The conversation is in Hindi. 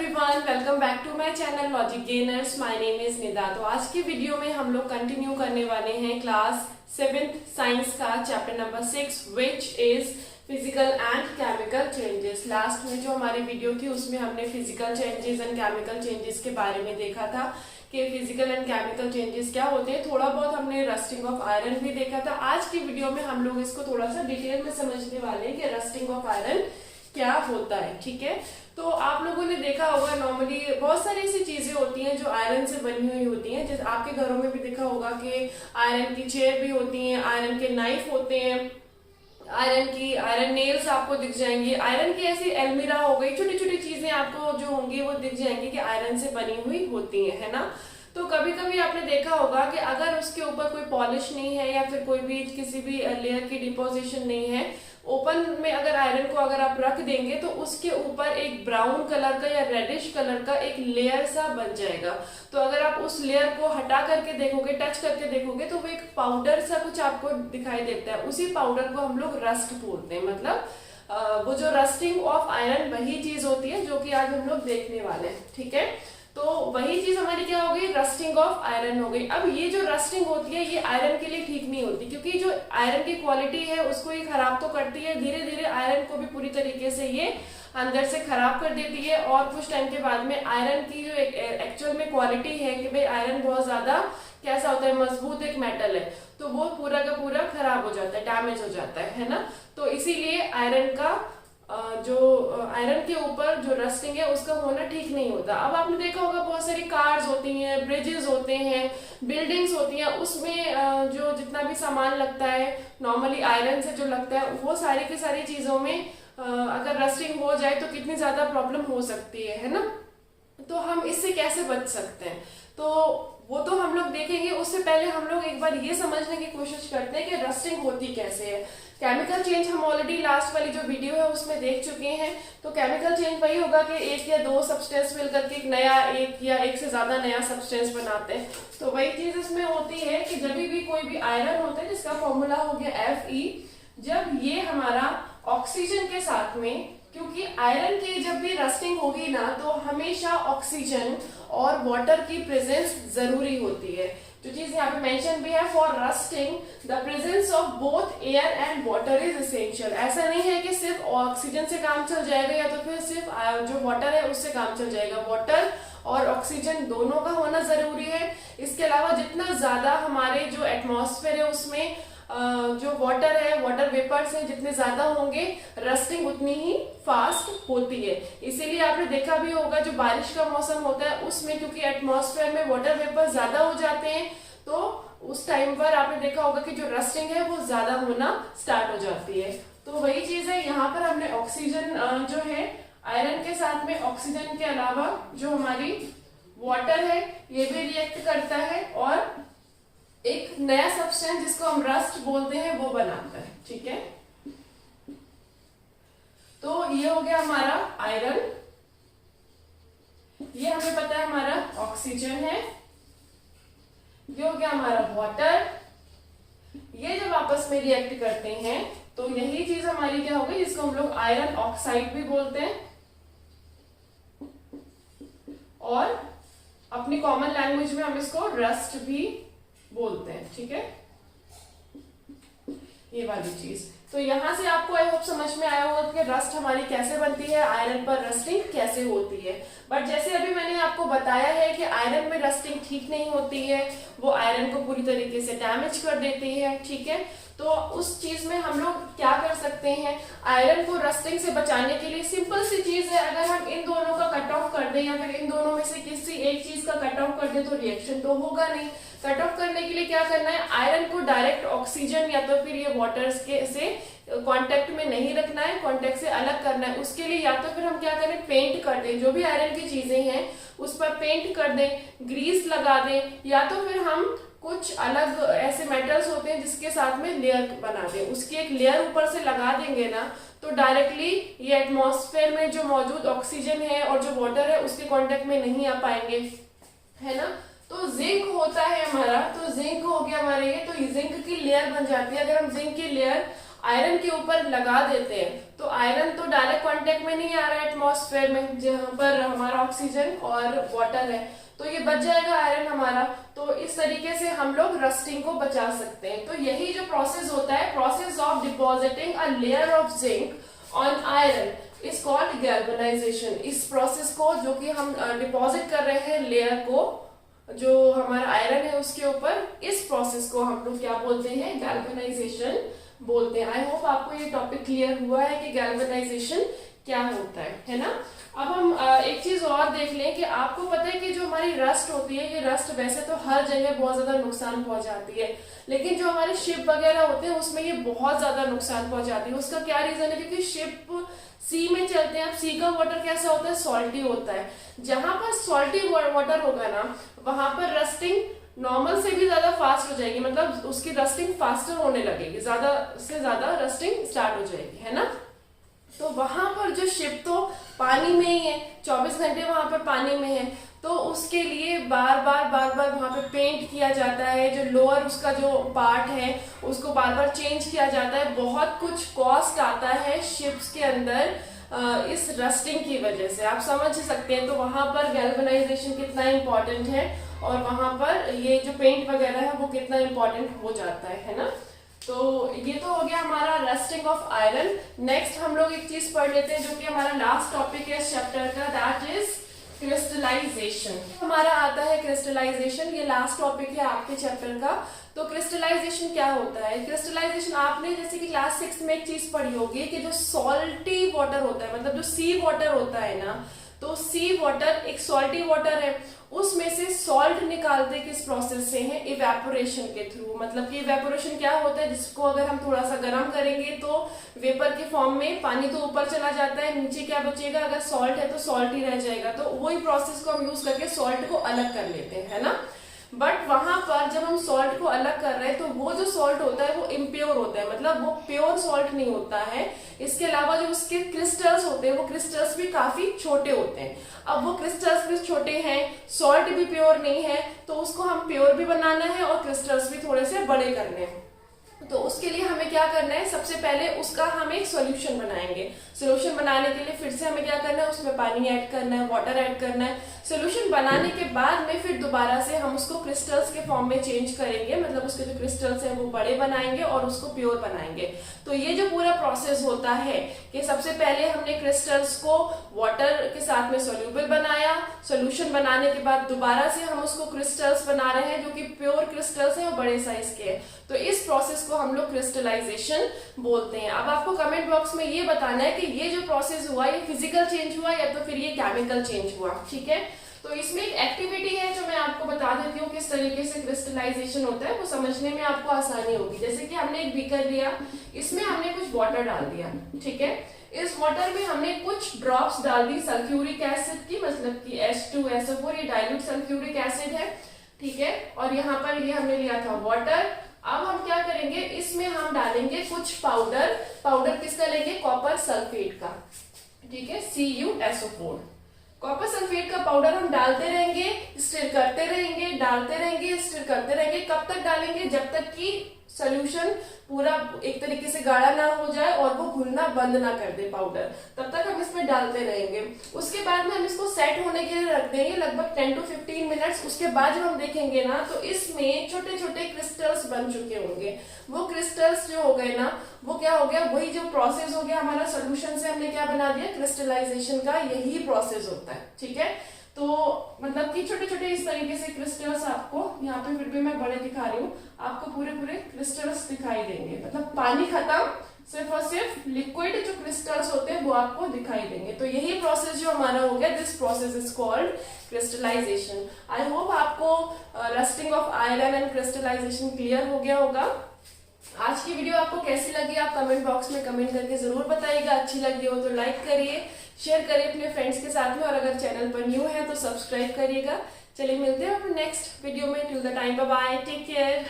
Everyone, welcome back to my channel logic gainers. My name is Nida. तो आज की वीडियो में हम लोग कंटिन्यू करने वाले हैं क्लास 7th साइंस का chapter number 6 which is physical and chemical changes. Last में जो हमारी वीडियो थी उसमें हमने physical changes and chemical changes के बारे में देखा था कि फिजिकल एंड केमिकल चेंजेस क्या होते हैं। थोड़ा बहुत हमने रस्टिंग ऑफ आयरन भी देखा था। आज की वीडियो में हम लोग इसको थोड़ा सा डिटेल में समझने वाले हैं कि रस्टिंग ऑफ आयरन क्या होता है। ठीक है, तो आप लोगों ने देखा होगा नॉर्मली बहुत सारी ऐसी चीजें होती हैं जो आयरन से बनी हुई होती हैं। जैसे आपके घरों में भी देखा होगा कि आयरन की चेयर भी होती हैं, आयरन के नाइफ होते हैं, आयरन नेल्स आपको दिख जाएंगी, आयरन की ऐसी अलमीरा हो गई, छोटी छोटी चीजें आपको जो होंगी वो दिख जाएंगी कि आयरन से बनी हुई होती है ना। तो कभी कभी आपने देखा होगा कि अगर उसके ऊपर कोई पॉलिश नहीं है या फिर कोई भी किसी भी लेयर की डिपोजिशन नहीं है, ओपन में अगर आयरन को अगर आप रख देंगे तो उसके ऊपर एक ब्राउन कलर का या रेडिश कलर का एक लेयर सा बन जाएगा। तो अगर आप उस लेयर को हटा करके देखोगे, टच करके देखोगे तो वो एक पाउडर सा कुछ आपको दिखाई देता है। उसी पाउडर को हम लोग रस्ट बोलते हैं। मतलब वो जो रस्टिंग ऑफ आयरन वही चीज होती है जो कि आज हम लोग देखने वाले हैं। ठीक है, तो वही चीज हमारी क्या हो गई, रस्टिंग ऑफ आयरन हो गई। अब ये जो रस्टिंग होती है ये आयरन के लिए ठीक नहीं होती, क्योंकि जो आयरन की क्वालिटी है उसको ये खराब तो करती है, धीरे धीरे आयरन को भी पूरी तरीके से ये अंदर से खराब कर देती है। और कुछ टाइम के बाद में आयरन की जो एक्चुअल में क्वालिटी है कि भाई आयरन बहुत ज्यादा कैसा होता है, मजबूत एक मेटल है, तो वो पूरा का पूरा खराब हो जाता है, डैमेज हो जाता है ना। तो इसीलिए आयरन का जो आयरन के ऊपर जो रस्टिंग है उसका होना ठीक नहीं होता। अब आपने देखा होगा बहुत सारी कार्स होती हैं, ब्रिजेस होते हैं, बिल्डिंग्स होती हैं, उसमें जो जितना भी सामान लगता है नॉर्मली आयरन से जो लगता है वो सारी की सारी चीजों में अगर रस्टिंग हो जाए तो कितनी ज्यादा प्रॉब्लम हो सकती है ना। तो हम इससे कैसे बच सकते हैं, तो वो तो हम लोग देखेंगे। उससे पहले हम लोग एक बार ये समझने की कोशिश करते हैं कि रस्टिंग होती कैसे है। केमिकल चेंज हम ऑलरेडी लास्ट वाली जो वीडियो है उसमें देख चुके हैं। तो केमिकल चेंज वही होगा कि एक या दो सब्सटेंस मिलकर के एक नया, एक या एक से ज्यादा नया सब्सटेंस बनाते हैं। तो वही चीज इसमें होती है कि जब भी कोई भी आयरन होता है जिसका फॉर्मूला हो गया Fe, जब ये हमारा ऑक्सीजन के साथ में, क्योंकि आयरन की जब भी रस्टिंग होगी ना तो हमेशा ऑक्सीजन और वाटर की प्रेजेंस जरूरी होती है। जो चीज यहाँ पे मेंशन भी है, for rusting the presence of both air and water is essential. ऐसा नहीं है कि सिर्फ ऑक्सीजन से काम चल जाएगा या तो फिर सिर्फ जो वाटर है उससे काम चल जाएगा। वाटर और ऑक्सीजन दोनों का होना जरूरी है। इसके अलावा जितना ज्यादा हमारे जो एटमॉस्फेयर है उसमें जो वाटर है, वाटर वेपर्स हैं, जितने ज्यादा होंगे रस्टिंग उतनी ही फास्ट होती है। इसीलिए आपने देखा भी होगा जो बारिश का मौसम होता है उसमें क्योंकि एटमॉस्फेयर में वाटर वेपर ज्यादा हो जाते हैं तो उस टाइम पर आपने देखा होगा कि जो रस्टिंग है वो ज्यादा होना स्टार्ट हो जाती है। तो वही चीज है, यहाँ पर हमने ऑक्सीजन जो है आयरन के साथ में ऑक्सीजन के अलावा जो हमारी वाटर है ये भी रिएक्ट करता है और एक नया सब्सटेंस जिसको हम रस्ट बोलते हैं वो बनाता है। ठीक है, तो ये हो गया हमारा आयरन, ये हमें पता है हमारा ऑक्सीजन है, ये हो गया हमारा वाटर। ये जब आपस में रिएक्ट करते हैं तो यही चीज हमारी क्या हो गई, जिसको हम लोग आयरन ऑक्साइड भी बोलते हैं और अपनी कॉमन लैंग्वेज में हम इसको रस्ट भी बोलते हैं। ठीक है, ये वाली चीज। तो यहां से आपको आई होप समझ में आया होगा कि रस्ट हमारी कैसे बनती है, आयरन पर रस्टिंग कैसे होती है। बट जैसे अभी मैंने आपको बताया है कि आयरन में रस्टिंग ठीक नहीं होती है, वो आयरन को पूरी तरीके से डैमेज कर देती है। ठीक है, तो उस चीज में हम लोग क्या कर सकते हैं, आयरन को रस्टिंग से बचाने के लिए सिंपल सी चीज है, अगर हम इन दोनों का कट ऑफ कर दें या फिर इन दोनों में से किसी एक चीज का कट ऑफ कर दें तो रिएक्शन तो होगा नहीं। कट ऑफ करने के लिए क्या करना है, आयरन को डायरेक्ट ऑक्सीजन या तो फिर ये वाटर के से कांटेक्ट में नहीं रखना है, कांटेक्ट से अलग करना है। उसके लिए या तो फिर हम क्या करें, पेंट कर दें, जो भी आयरन की चीजें हैं उस पर पेंट कर दें, ग्रीस लगा दें, या तो फिर हम कुछ अलग ऐसे मेटल्स होते हैं जिसके साथ में लेयर बना दें, उसकी एक लेयर ऊपर से लगा देंगे ना तो डायरेक्टली ये एटमॉस्फेयर में जो मौजूद ऑक्सीजन है और जो वाटर है उसके कांटेक्ट में नहीं आ पाएंगे, है ना। तो जिंक होता है हमारा, तो जिंक हो गया हमारे ये, तो जिंक की लेयर बन जाती है। अगर हम जिंक की लेयर आयरन के ऊपर लगा देते हैं तो आयरन तो डायरेक्ट कांटेक्ट में नहीं आ रहा है एटमॉस्फेयर में जहां पर हमारा ऑक्सीजन और वाटर है, तो ये बच जाएगा आयरन हमारा। तो इस तरीके से हम लोग रस्टिंग को बचा सकते हैं। तो यही जो प्रोसेस होता है, process of depositing a layer of zinc on iron is called galvanisation. इस प्रोसेस को जो कि हम डिपॉजिट कर रहे हैं लेयर को, जो हमारा आयरन है उसके ऊपर, इस प्रोसेस को हम लोग क्या बोलते हैं, गैल्वेनाइजेशन बोलते हैं। आई होप आपको ये टॉपिक क्लियर हुआ है कि गैल्वेनाइजेशन क्या होता है ना। अब हम एक चीज और देख लें कि आपको पता है कि जो हमारी रस्ट होती है, ये रस्ट वैसे तो हर जगह बहुत ज्यादा नुकसान पहुंचाती है, लेकिन जो हमारे शिप वगैरह होते हैं उसमें ये बहुत ज्यादा नुकसान पहुंचाती है। उसका क्या रीजन है, क्योंकि शिप सी में चलते हैं। अब सी का वाटर कैसा होता है, सॉल्टी होता है। जहां पर सॉल्टी वाटर होगा ना, वहां पर रस्टिंग नॉर्मल से भी ज्यादा फास्ट हो जाएगी, मतलब उसकी रस्टिंग फास्टर होने लगेगी, ज्यादा से ज्यादा रस्टिंग स्टार्ट हो जाएगी, है ना। तो वहां पर जो शिप तो पानी में ही है, 24 घंटे वहां पर पानी में है, तो उसके लिए बार बार वहां पे पेंट किया जाता है। जो लोअर उसका जो पार्ट है उसको बार बार चेंज किया जाता है। बहुत कुछ कॉस्ट आता है शिप्स के अंदर इस रस्टिंग की वजह से, आप समझ सकते हैं। तो वहां पर गैल्वेनाइजेशन कितना इंपॉर्टेंट है और वहां पर ये जो पेंट वगैरह है वो कितना इंपॉर्टेंट हो जाता है ना। तो ये तो हो गया हमारा रस्टिंग ऑफ आयरन। नेक्स्ट हम लोग एक चीज पढ़ लेते हैं जो कि हमारा लास्ट टॉपिक है इस चैप्टर का, दैट इज क्रिस्टलाइजेशन। हमारा आता है क्रिस्टलाइजेशन, ये लास्ट टॉपिक है आपके चैप्टर का। तो क्रिस्टलाइजेशन क्या होता है, क्रिस्टलाइजेशन आपने जैसे कि क्लास 6 में एक चीज पढ़ी होगी कि जो सॉल्टी वाटर होता है, मतलब जो सी वाटर होता है ना, तो सी वाटर एक सॉल्टी वाटर है, उसमें से सॉल्ट निकालते किस प्रोसेस से है, इवेपोरेशन के थ्रू। मतलब कि इवेपोरेशन क्या होता है, जिसको अगर हम थोड़ा सा गर्म करेंगे तो वेपर के फॉर्म में पानी तो ऊपर चला जाता है, नीचे क्या बचेगा, अगर सॉल्ट है तो सॉल्ट ही रह जाएगा। तो वही प्रोसेस को हम यूज करके सॉल्ट को अलग कर लेते हैं, है ना। बट वहां पर जब हम सॉल्ट को अलग कर रहे हैं तो वो जो सॉल्ट होता है वो इम्प्योर होता है, मतलब वो प्योर सॉल्ट नहीं होता है। इसके अलावा जो उसके क्रिस्टल्स होते हैं वो क्रिस्टल्स भी काफी छोटे होते हैं। अब वो क्रिस्टल्स भी छोटे हैं, सॉल्ट भी प्योर नहीं है, तो उसको हम प्योर भी बनाना है और क्रिस्टल्स भी थोड़े से बड़े करने हैं। तो उसके लिए हमें क्या करना है, सबसे पहले उसका हम एक सॉल्यूशन बनाएंगे। सॉल्यूशन बनाने के लिए फिर से हमें क्या करना है, उसमें पानी ऐड करना है, वाटर ऐड करना है। सॉल्यूशन बनाने के बाद में फिर दोबारा से हम उसको क्रिस्टल्स के फॉर्म में चेंज करेंगे, मतलब उसके जो क्रिस्टल्स हैं वो बड़े बनाएंगे और उसको प्योर बनाएंगे। तो ये जो पूरा प्रोसेस होता है कि सबसे पहले हमने क्रिस्टल्स को वाटर के साथ में सोल्यूबल बनाया, सॉल्यूशन बनाने के बाद दोबारा से हम उसको क्रिस्टल्स बना रहे हैं जो कि प्योर क्रिस्टल्स हैं और बड़े साइज के हैं। तो इस प्रोसेस को हम लोग क्रिस्टलाइजेशन बोलते हैं। अब आपको कमेंट बॉक्स में ये बताना है कि ये जो प्रोसेस हुआ ये फिजिकल चेंज हुआ या तो फिर ये केमिकल चेंज हुआ, ठीक है। तो इसमें एक एक्टिविटी है जो मैं आपको बता देती हूँ किस तरीके से क्रिस्टलाइजेशन होता है, वो समझने में आपको आसानी होगी। जैसे कि हमने एक बीकर लिया, इसमें हमने कुछ वाटर डाल दिया, ठीक है। इस वाटर में हमने कुछ ड्रॉप्स डाल दी सल्फ्यूरिक एसिड की, मतलब कि H2SO4, ये डाइल्यूट सल्फ्यूरिक एसिड है, ठीक है। और यहाँ पर ये हमने लिया था वाटर। अब हम क्या करेंगे, इसमें हम डालेंगे कुछ पाउडर। पाउडर किसका लेंगे, कॉपर सल्फेट का, ठीक है, CuSO4। कॉपर सल्फेट का पाउडर हम डालते रहेंगे, स्टिर करते रहेंगे, डालते रहेंगे, स्टिर करते रहेंगे। कब तक डालेंगे, जब तक कि सोल्यूशन पूरा एक तरीके से गाढ़ा ना हो जाए और वो घुलना बंद ना कर दे पाउडर, तब तक हम इसमें डालते रहेंगे। उसके बाद में हम इसको सेट होने के लिए रख देंगे लगभग 10 to 15 मिनट्स। उसके बाद जब हम देखेंगे ना तो इसमें छोटे छोटे क्रिस्टल्स बन चुके होंगे। वो क्रिस्टल्स जो हो गए ना, वो क्या हो गया, वही जो प्रोसेस हो गया हमारा सोल्यूशन से हमने क्या बना दिया, क्रिस्टलाइजेशन का यही प्रोसेस होता है, ठीक है। तो मतलब कि छोटे छोटे इस तरीके से क्रिस्टल्स आपको यहाँ पे, फिर भी मैं बड़े दिखा रही हूँ, आपको पूरे पूरे क्रिस्टल्स दिखाई देंगे। मतलब पानी खत्म, सिर्फ और सिर्फ लिक्विड जो क्रिस्टल्स होते हैं वो आपको दिखाई देंगे। तो यही प्रोसेस जो हमारा हो गया, this process is called crystallization. I hope आपको rusting of iron and crystallization clear हो गया होगा। आज की वीडियो आपको कैसी लगी आप कमेंट बॉक्स में कमेंट करके जरूर बताइएगा। अच्छी लगी हो तो लाइक करिए, शेयर करिए अपने फ्रेंड्स के साथ में, और अगर चैनल पर न्यू है तो सब्सक्राइब करिएगा। चलिए मिलते हैं अपने नेक्स्ट वीडियो में। Till the time, bye bye, take care.